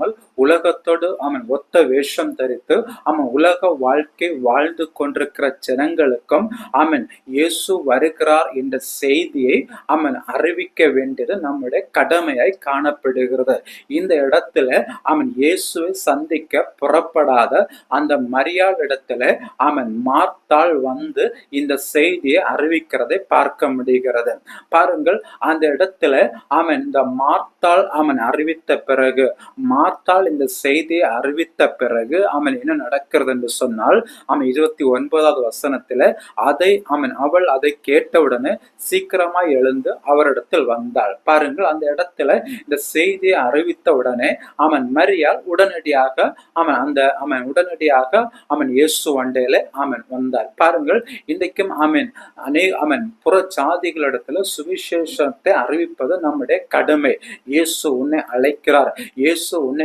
இல்லாமல் உலகத்தோடு ஒத்த வேஷம் தரித்து உலக வாழ்க்கை வாழ்ந்து கொண்டிருக்கிற ஜனங்களுக்கும் இயேசு வருகிறார் என்ற செய்தியை அறிவிக்க வேண்டியது நம்முடைய கடமையாய் காணப்படுகிறது. இந்த இடத்துல இயேசுவை சந்திக்க புறப்படாத அந்த மரியாள் இடத்துல மார்த்தாள் வந்து இந்த செய்தியை அறிவிக்கிறதை பார்க்க முடிகிறது. பாருங்கள், அந்த இடத்துல இந்த மார்த்தாள் அறிவித்த பிறகு, மார்த்தாள் இந்த செய்தியை அறிவித்த பிறகு என்ன நடக்கிறது என்று சொன்னால் 29வது வசனத்துல அவள் அதை கேட்டவுடனே சீக்கிரமாய் எழுந்து அவரிடத்தில் வந்தாள். பாருங்கள், அந்த இடத்துல இந்த செய்தியை அறிவித்த உடனே மரியாள் உடனடியாக இயேசு வண்டையில வந்தார். பாருங்கள், இன்றைக்கும் புற ஜாதிகளிடத்துல சுவிசேஷத்தை அறிவிப்பது நம்முடைய கடமை. இயேசு உன்னை அழைக்கிறார். இயேசு உன்னை